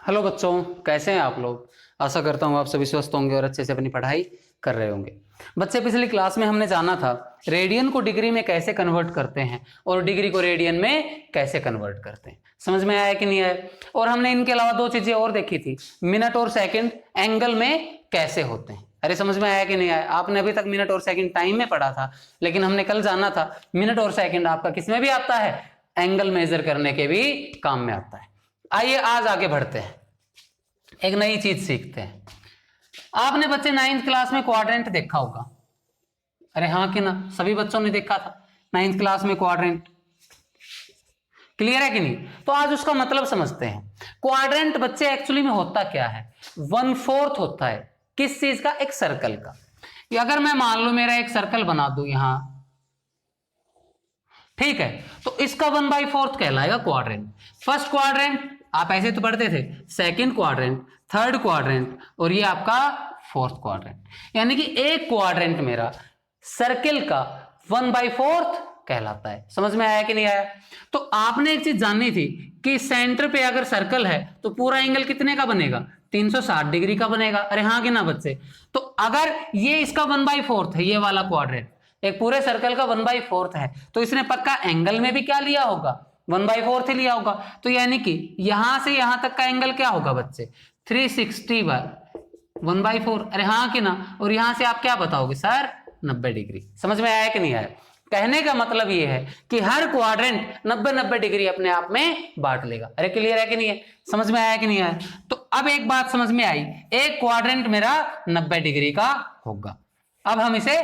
Hello बच्चों, कैसे हैं आप लोग। आशा करता हूँ आप सभी स्वस्थ होंगे और अच्छे से अपनी पढ़ाई कर रहे होंगे। बच्चे, पिछली क्लास में हमने जाना था रेडियन को डिग्री में कैसे कन्वर्ट करते हैं और डिग्री को रेडियन में कैसे कन्वर्ट करते हैं। समझ में आया कि नहीं आया। और हमने इनके अलावा दो चीजें और देखी थी, मिनट और सेकंड एंगल में कैसे होते हैं। अरे समझ में आया कि नहीं आया। आपने अभी तक मिनट और सेकंड टाइम में पढ़ा था, लेकिन हमने कल जाना था मिनट और सेकंड आपका किस में भी आता है, एंगल मेजर करने के भी काम में आता है। आइए आज आगे बढ़ते हैं, एक नई चीज सीखते हैं। आपने बच्चे 9th क्लास में क्वाड्रेंट देखा होगा। अरे हाँ कि ना, सभी बच्चों ने देखा था 9th क्लास में क्वाड्रेंट। क्लियर है कि नहीं। तो आज उसका मतलब समझते हैं। क्वाड्रेंट बच्चे एक्चुअली में होता क्या है, 1/4 होता है किस चीज का, एक सर्कल का। या अगर मैं मान लो मेरा एक सर्कल बना दूं यहां, ठीक है, तो इसका 1/4 कहलाएगा क्वाड्रेंट। फर्स्ट क्वाड्रेंट आप ऐसे तो पढ़ते थे, सेकंड क्वाड्रेंट, थर्ड क्वाड्रेंट और ये आपका फोर्थ क्वाड्रेंट। यानी कि एक क्वाड्रेंट मेरा सर्कल का 1/4 कहलाता है। समझ में आया कि नहीं आया। तो आपने एक चीज जाननी थी कि सेंटर पे अगर सर्कल है तो पूरा एंगल कितने का बनेगा, 360 डिग्री का बनेगा। अरे हाँ कि ना बच्चे। तो अगर ये इसका 1/4 है, ये वाला क्वाड्रेंट एक पूरे सर्कल का 1/4 है, तो इसने पक्का एंगल में भी क्या लिया होगा, 1/4 ही लिया होगा। तो यानी कि यहां से यहां तक का एंगल क्या होगा बच्चे, 360/1/4। अरे हाँ कि ना। और यहां से आप क्या बताओगे सर, 90 डिग्री। समझ में आया कि नहीं आया। कहने का मतलब ये है कि हर क्वाड्रेंट 90-90 डिग्री अपने आप में बांट लेगा। अरे क्लियर है कि नहीं है, समझ में आया कि नहीं आया। तो अब एक बात समझ में आई, एक क्वाड्रेंट मेरा 90 डिग्री का होगा। अब हम इसे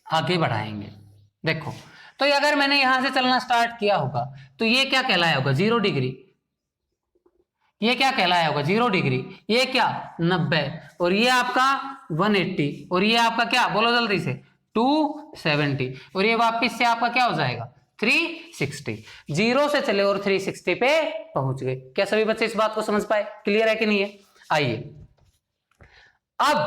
आगे बढ़ाएंगे। देखो, तो अगर मैंने यहां से चलना स्टार्ट किया होगा तो ये क्या कहलाया होगा, 0 डिग्री। ये क्या कहलाया होगा, 0 डिग्री। ये क्या 90, और ये आपका 180, और ये आपका क्या, बोलो जल्दी से, 270, और ये वापिस से आपका क्या हो जाएगा, 360। 0 से चले और 360 पे पहुंच गए। क्या सभी बच्चे इस बात को समझ पाए, क्लियर है कि नहीं है। आइए अब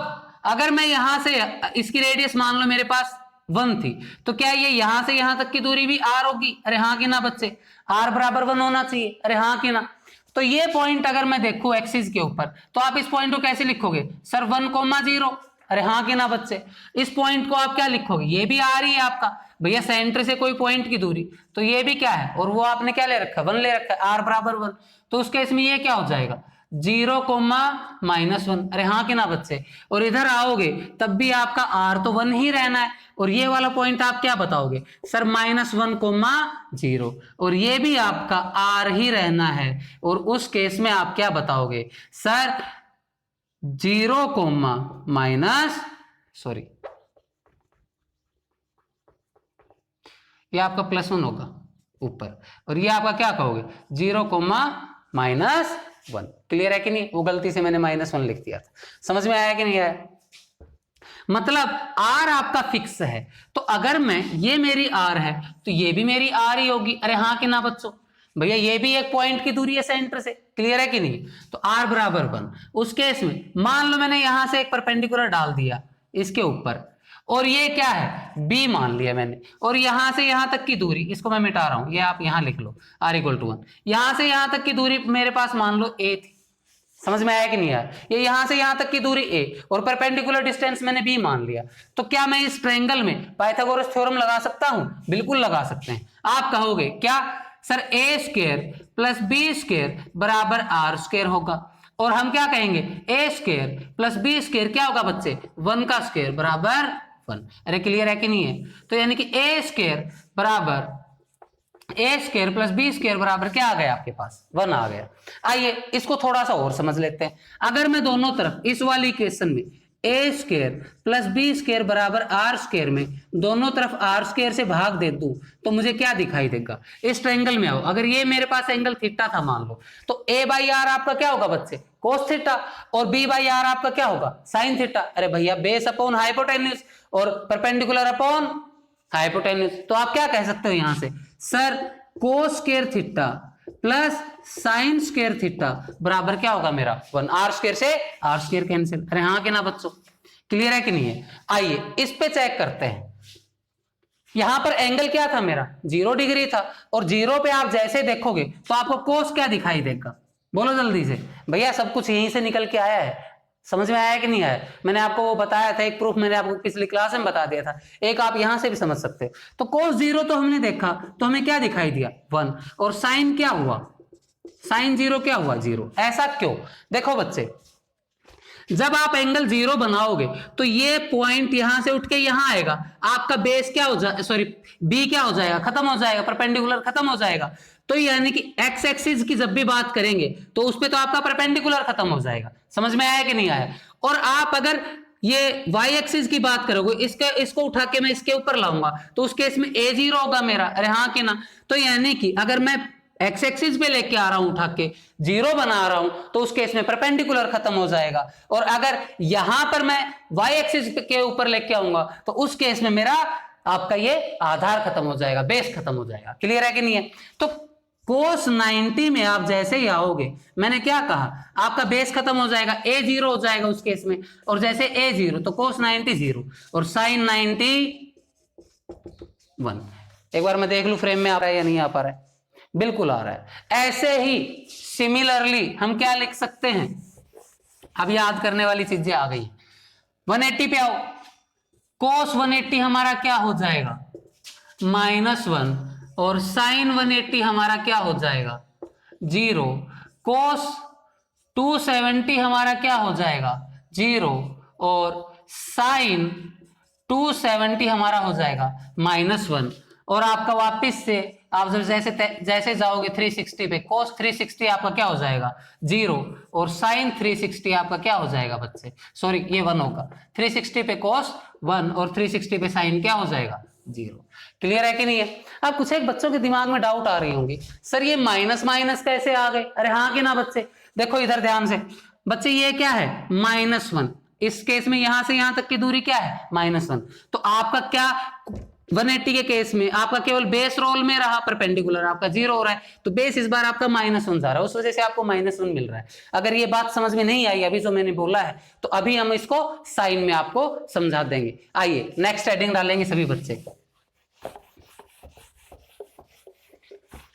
अगर मैं यहां से इसकी रेडियस मान लो मेरे पास 1 थी, तो क्या ये यहां से यहां तक की दूरी भी r होगी। अरे हाँ कि ना बच्चे, r बराबर 1 होना चाहिए। अरे हाँ कि ना। तो ये पॉइंट अगर मैं देखूं एक्सिस के ऊपर, तो आप इस पॉइंट को कैसे लिखोगे सर, 1,0। अरे हाँ कि ना बच्चे। इस पॉइंट को आप क्या लिखोगे, ये भी r ही है आपका भैया, सेंटर से कोई पॉइंट की दूरी, तो ये भी क्या है, और वो आपने क्या ले रखा है, 1 ले रखा है, r बराबर 1। तो उस केस में ये क्या हो जाएगा, 0,-1। अरे हाँ कि ना बच्चे। और इधर आओगे तब भी आपका r तो 1 ही रहना है, और ये वाला पॉइंट आप क्या बताओगे सर, -1,0, और ये भी आपका r ही रहना है। और उस केस में आप क्या बताओगे सर, 0, ये आपका +1 होगा ऊपर, और ये आपका क्या कहोगे, 0,-1। क्लियर है कि नहीं। वो गलती से मैंने -1 लिख दिया था। समझ में आया कि नहीं आया। मतलब r आपका फिक्स है, तो अगर मैं, ये मेरी r है तो ये भी मेरी r ही होगी। अरे हाँ कि ना बच्चों। भैया ये भी एक पॉइंट की दूरी है सेंटर से, क्लियर है कि नहीं। तो r बराबर 1। उस केस में मान लो मैंने यहां से एक परपेंडिकुलर डाल दिया इसके ऊपर, और ये क्या है, b मान लिया मैंने, और यहां से यहां तक की दूरी, इसको मैं मिटा रहा हूं, ये आप यहां लिख लो r = 1। यहां से यहां तक की दूरी मेरे पास मान लो a थी। समझ में आया कि नहीं आया। ये यहां से यहां तक की दूरी a, और परपेंडिकुलर डिस्टेंस मैंने b मान लिया। तो क्या मैं इस ट्रायंगल में पाइथागोरस थ्योरम लगा सकता हूं, बिल्कुल लगा सकते हैं। आप कहोगे क्या सर, a² + b² बराबर r² होगा, और हम क्या कहेंगे, a² + b² क्या होगा बच्चे, 1 का स्क्वायर बराबर 1। अरे क्लियर है कि नहीं है। तो यानी कि a² बराबर + b² बराबर क्या आ गया आपके पास, 1 आ गया। आइए इसको थोड़ा सा और समझ लेते हैं। अगर मैं दोनों तरफ इस वाली इक्वेशन में a² + b² बराबर r² में दोनों तरफ r² से भाग दे दूं, तो मुझे क्या दिखाई देगा, इस ट्रायंगल में आओ। अगर ये मेरे पास एंगल थीटा था मान लो, तो a/r आपका क्या होगा बच्चे, cos थीटा, और b/r आपका क्या होगा, sin थीटा। अरे भैया बेस अपॉन हाइपोटेन्यूज और परपेंडिकुलर अपॉन हाइपोटेन्यूज। तो आप क्या कह सकते हो यहां से sir, cos² theta plus sin² theta बराबर क्या होगा मेरा 1। r² से r² कैंसिल। अरे हाँ कि ना बच्चों, क्लियर है कि नहीं है। आइए इस पे चेक करते हैं। यहां पर एंगल क्या था मेरा, 0 डिग्री था, और 0 पे आप जैसे देखोगे तो आपको कोस क्या दिखाई देगा, बोलो जल्दी से भैया, सब कुछ यहीं से निकल के आया है। समझ में आया कि नहीं आया? मैंने आपको वो बताया था, एक प्रूफ मैंने आपको पिछली क्लास में बता दिया था, एक आप यहां से भी समझ सकते हो। तो cos 0 तो हमने देखा, तो हमें क्या दिखाई दिया 1, और साइन क्या हुआ, साइन 0 क्या हुआ 0। ऐसा क्यों? देखो बच्चे, जब आप एंगल 0 बनाओगे तो ये पॉइंट यहां से उठ के यहां आएगा, आपका बेस क्या हो जाए, सॉरी बी क्या हो जाएगा, खत्म हो जाएगा, परपेंडिकुलर खत्म हो जाएगा। तो यानी कि एक्स एक्सिस की जब भी बात करेंगे तो उसपे तो आपका परपेंडिकुलर खत्म हो जाएगा। समझ में आया कि नहीं आया? और आप अगर ये वाई एक्सिस की बात करोगे, इसको उठा के मैं इसके ऊपर लाऊंगा तो उस केस में ए 0 होगा मेरा। अरे हाँ कि ना? तो यानी कि अगर मैं एक्स एक्सिस पे लेके आ रहा हूं, उठा के 0 बना रहा हूं, तो उस केस में परपेंडिकुलर खत्म हो जाएगा। और अगर यहां पर मैं वाई एक्सिस के ऊपर लेके आऊंगा तो उस केस में मेरा आपका ये आधार खत्म हो जाएगा, बेस खत्म हो जाएगा। क्लियर है कि नहीं है? तो cos 90 में आप जैसे ही आओगे, मैंने क्या कहा, आपका बेस खत्म हो जाएगा, a 0 हो जाएगा उस केस में। और जैसे a 0 तो cos 90 0 और sin 90 1। एक बार मैं देख लूं फ्रेम में आ रहा है या नहीं आ पा रहा है? बिल्कुल आ रहा है। ऐसे ही सिमिलरली हम क्या लिख सकते हैं, अब याद करने वाली चीजें आ गई। 180 पे आओ, cos 180 हमारा क्या हो जाएगा -1, और साइन 180 हमारा क्या हो जाएगा 0। cos 270 हमारा क्या हो जाएगा 0, और साइन 270 हमारा हो जाएगा -1। और आपका वापस से आप जब जैसे जाओगे 360 पे, cos 360 आपका क्या हो जाएगा 0, और साइन 360 आपका क्या हो जाएगा बच्चे, सॉरी ये 1 होगा, 360 पे cos 1 और 360 पे साइन क्या हो जाएगा 0। क्लियर है कि नहीं है? अब कुछ एक बच्चों के दिमाग में डाउट आ रही होंगी, सर ये माइनस माइनस कैसे आ गए? अरे हाँ कि ना बच्चे? देखो इधर ध्यान से बच्चे, ये क्या है -1, इस केस में यहां से यहां तक की दूरी क्या है -1। तो आपका क्या 180 के केस में आपका केवल बेस रोल में रहा, परपेंडिकुलर आपका 0 हो रहा है, तो बेस इस बार आपका -1 जा रहा है, उस वजह से आपको -1 मिल रहा है। अगर ये बात समझ में नहीं आई अभी जो मैंने बोला है, तो अभी हम इसको साइन में आपको समझा देंगे। आइए नेक्स्ट हेडिंग डालेंगे सभी बच्चे।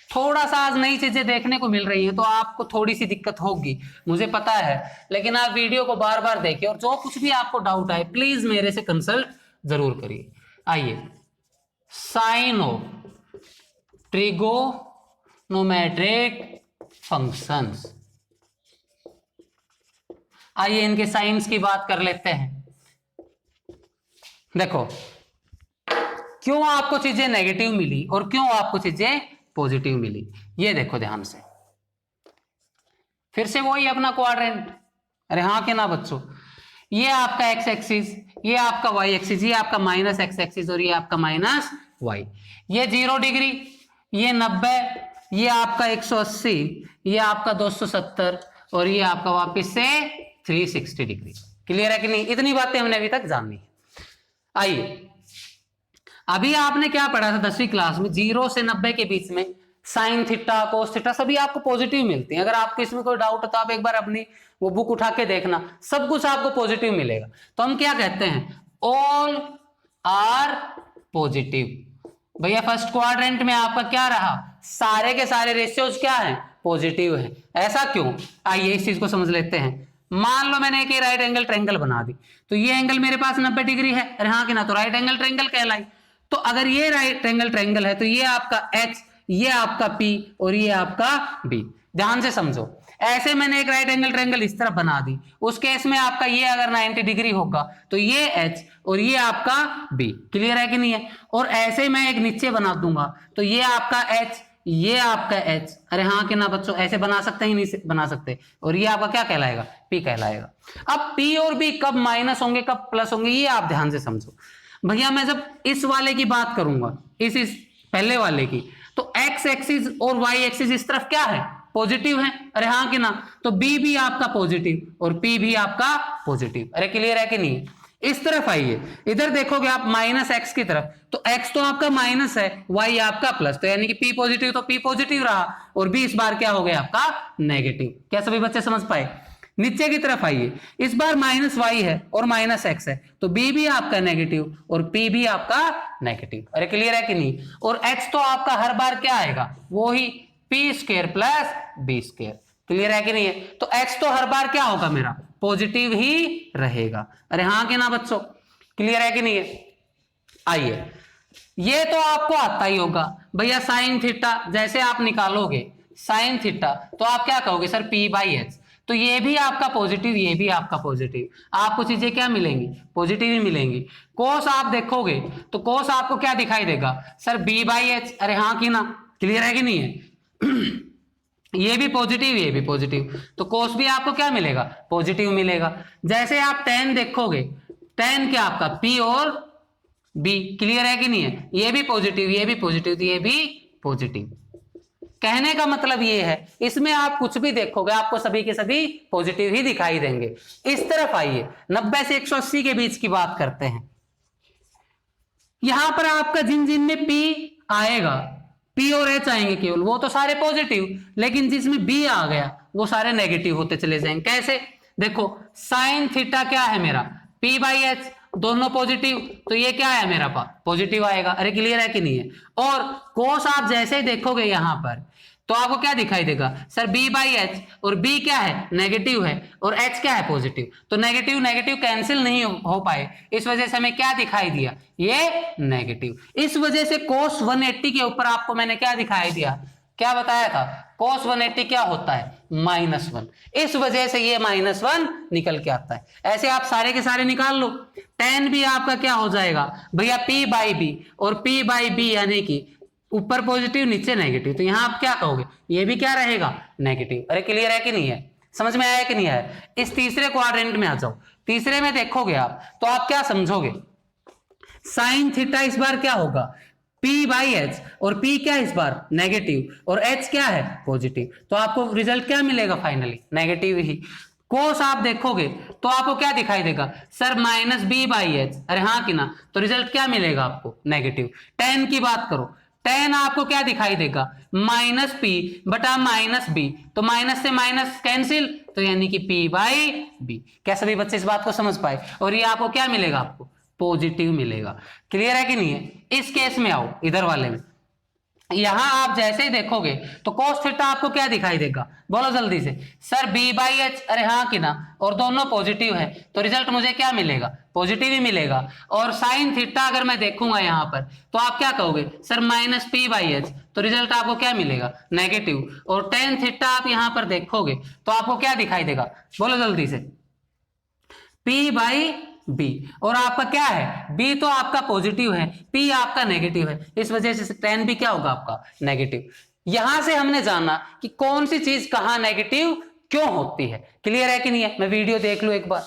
थोड़ा सा आज नई चीजें देखने को मिल रही है तो आपको थोड़ी सी दिक्कत होगी, मुझे पता है, लेकिन आप वीडियो को बार बार देखिए और जो कुछ भी आपको डाउट आए प्लीज मेरे से कंसल्ट जरूर करिए। आइए, साइन ऑफ ट्रिगोनोमेट्रिक फंक्शंस, आइए इनके साइंस की बात कर लेते हैं। देखो क्यों आपको चीजें नेगेटिव मिली और क्यों आपको चीजें पॉजिटिव मिली, ये देखो ध्यान से। फिर से वही अपना क्वाड्रेंट, अरे हाँ कि ना बच्चों? ये आपका एक्स एक्सिस, ये आपका वाई एक्सिस, ये आपका माइनस एक्स एक्सिस और ये आपका माइनस वाई। ये 0 डिग्री, ये 90, ये आपका 180, ये आपका 270 और ये आपका वापस से 360 डिग्री। क्लियर है कि नहीं? इतनी बातें हमने अभी तक जानी है। आइए, अभी आपने क्या पढ़ा था 10वीं क्लास में, 0 से 90 के बीच में साइन थीटा कोस थीटा सभी आपको पॉजिटिव मिलते हैं। अगर आपको इसमें कोई डाउट हो तो आप एक बार अपनी वो बुक उठा के देखना, सब कुछ आपको पॉजिटिव मिलेगा। तो हम क्या कहते हैं, ऑल आर पॉजिटिव। भैया फर्स्ट क्वाड्रेंट में आपका क्या रहा, सारे के सारे रेशियोज क्या है, पॉजिटिव है। ऐसा क्यों? आइए इस चीज को समझ लेते हैं। मान लो मैंने एक राइट एंगल ट्रायंगल बना दी, तो ये एंगल मेरे पास 90 डिग्री है, अरे हाँ कि ना? तो राइट एंगल ट्रायंगल कहलाई। तो अगर ये राइट एंगल ट्रायंगल है तो ये आपका H, ये आपका P और ये आपका B। ध्यान से समझो, ऐसे मैंने एक राइट एंगल ट्रायंगल इस तरफ बना दी, उस केस में आपका ये अगर 90 डिग्री होगा तो ये H और ये आपका B। क्लियर है कि नहीं है? और ऐसे मैं एक नीचे बना दूंगा तो ये आपका H, ये आपका H, अरे हाँ कि ना बच्चों? ऐसे बना सकते ही नहीं बना सकते, और ये आपका क्या कहलाएगा, P कहलाएगा। अब P और B कब माइनस होंगे कब प्लस होंगे ये आप ध्यान से समझो। भैया मैं जब इस वाले की बात करूंगा, इस पहले वाले की, तो एक्स एक्सिस और वाई एक्सिस इस तरफ क्या है, पॉजिटिव है, अरे हाँ कि ना? तो बी भी आपका पॉजिटिव और पी भी आपका पॉजिटिव। अरे क्लियर है कि नहीं? इस तरफ आइए, इधर देखोगे आप माइनस एक्स की तरफ, तो एक्स तो आपका माइनस है, वाई आपका प्लस, तो यानी कि पी पॉजिटिव तो पी पॉजिटिव रहा, और बी इस बार क्या हो गया आपका नेगेटिव। क्या सभी बच्चे समझ पाए? नीचे की तरफ आइए, इस बार माइनस वाई है और माइनस एक्स है, तो बी भी आपका नेगेटिव और पी भी आपका नेगेटिव। अरे क्लियर है कि नहीं? और एक्स तो आपका हर बार क्या आएगा, वो ही P square plus B square. Clear है कि नहीं है? तो x तो हर बार क्या होगा मेरा, पॉजिटिव ही रहेगा। अरे हाँ कि ना बच्चों, क्लियर है कि नहीं है? आइए, ये तो आपको आता ही होगा भैया, साइन थीटा जैसे आप निकालोगे साइन थीटा, तो आप क्या कहोगे सर p/h, तो ये भी आपका पॉजिटिव, ये भी आपका पॉजिटिव, आपको चीजें क्या मिलेंगी, पॉजिटिव ही मिलेंगी। कोस आप देखोगे तो कोस आपको क्या दिखाई देगा सर, b/h, अरे हाँ कि ना, क्लियर है कि नहीं है? ये भी पॉजिटिव, ये भी पॉजिटिव, तो कोस भी आपको क्या मिलेगा, पॉजिटिव मिलेगा। जैसे आप tan देखोगे, tan क्या आपका p और b, क्लियर है कि नहीं है? ये भी पॉजिटिव, ये भी पॉजिटिव, ये भी पॉजिटिव। कहने का मतलब ये है, इसमें आप कुछ भी देखोगे आपको सभी के सभी पॉजिटिव ही दिखाई देंगे। इस तरफ आइए, 90 से 180 के बीच की बात करते हैं। यहां पर आपका जिन जिन में P आएगा, P और H आएंगे केवल, वो तो सारे पॉजिटिव, लेकिन जिसमें B आ गया वो सारे नेगेटिव होते चले जाएंगे। कैसे? देखो साइन थीटा क्या है मेरा, p/h, दोनों पॉजिटिव, तो ये क्या है मेरा पास, पॉजिटिव आएगा। अरे क्लियर है कि नहीं है? और कोस आप जैसे ही देखोगे यहां पर, तो आपको क्या दिखाई देगा सर, b/h, और b क्या है, नेगेटिव है, और h क्या है, पॉजिटिव, तो नेगेटिव नेगेटिव कैंसिल नहीं हो पाए, इस वजह से हमें क्या दिखाई दिया, ये नेगेटिव। इस वजह से cos 180 के ऊपर आपको मैंने क्या दिखाई दिया, क्या बताया था, cos 180 क्या होता है, -1, इस वजह से ये -1 निकल के आता है। ऐसे आप सारे के सारे निकाल लो, tan भी आपका क्या हो जाएगा भैया, p/b, और p/b यानी कि ऊपर पॉजिटिव नीचे नेगेटिव, तो यहां आप क्या कहोगे, ये भी क्या रहेगा, नेगेटिव। अरे क्लियर है कि नहीं है, समझ में आया कि नहीं आया? इस तीसरे क्वाड्रेंट में आ जाओ, तीसरे में देखोगे आप तो आप क्या समझोगे, साइन थीटा इस बार क्या होगा, p/h, और p क्या है इस बार, नेगेटिव, और h क्या है, पॉजिटिव, तो आपको रिजल्ट क्या मिलेगा, फाइनली नेगेटिव ही। कोस आप देखोगे तो आपको क्या दिखाई देगा सर, -b/h, अरे हाँ कि ना, तो रिजल्ट क्या मिलेगा आपको, नेगेटिव। tan की बात करो, tan आपको क्या दिखाई देगा, -p/-b, तो माइनस से माइनस कैंसिल, तो यानी कि p/b। क्या सभी बच्चे इस बात को समझ पाए? और ये आपको क्या मिलेगा, आपको पॉजिटिव मिलेगा। क्लियर है कि नहीं है? इस केस में आओ, इधर वाले में, यहां आप जैसे ही देखोगे तो cos थीटा आपको क्या दिखाई देगा, बोलो जल्दी से सर, b/h, अरे हाँ कि ना, और दोनों पॉजिटिव है, तो रिजल्ट मुझे क्या मिलेगा, पॉजिटिव ही मिलेगा। और साइन थीटा अगर मैं देखूंगा यहां पर, तो आप क्या कहोगे सर, -p/h, तो रिजल्ट आपको क्या मिलेगा, नेगेटिव। और tan थीटा आप यहां पर देखोगे तो आपको क्या दिखाई देगा, बोलो जल्दी से, p/b, और आपका क्या है, b तो आपका पॉजिटिव है, p आपका नेगेटिव है, इस वजह से tan भी क्या होगा आपका, नेगेटिव। यहां से हमने जाना कि कौन सी चीज कहां नेगेटिव क्यों होती है। क्लियर है कि नहीं है? मैं वीडियो देख लू एक बार,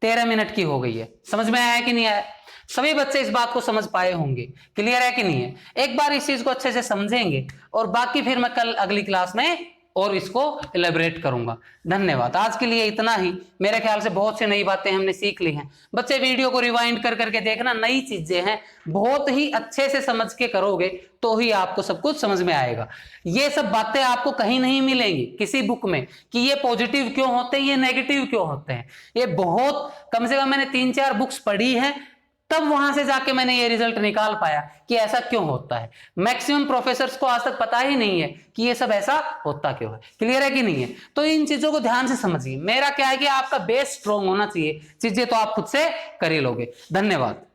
13 मिनट की हो गई है, समझ में आया कि नहीं आया? सभी बच्चे इस बात को समझ पाए होंगे। क्लियर है कि नहीं है? एक बार इस चीज को अच्छे से समझेंगे और बाकी फिर मैं कल अगली क्लास में और इसको इलेबोरेट करूंगा। धन्यवाद। आज के लिए इतना ही। मेरे ख्याल से बहुत सी नई बातें हमने सीख ली हैं। बच्चे वीडियो को रिवाइंड कर करके देखना, नई चीजें हैं, बहुत ही अच्छे से समझ के करोगे तो ही आपको सब कुछ समझ में आएगा। ये सब बातें आपको कहीं नहीं मिलेंगी किसी बुक में कि ये पॉजिटिव क्यों होते हैं, ये नेगेटिव क्यों होते हैं। ये बहुत कम से कम मैंने 3-4 बुक्स पढ़ी हैं, तब वहां से जाके मैंने ये रिजल्ट निकाल पाया कि ऐसा क्यों होता है। मैक्सिमम प्रोफेसर्स को आज तक पता ही नहीं है कि ये सब ऐसा होता क्यों है। क्लियर है कि नहीं है? तो इन चीजों को ध्यान से समझिए। मेरा क्या है कि आपका बेस स्ट्रॉन्ग होना चाहिए, चीजें तो आप खुद से कर ही लोगे। धन्यवाद।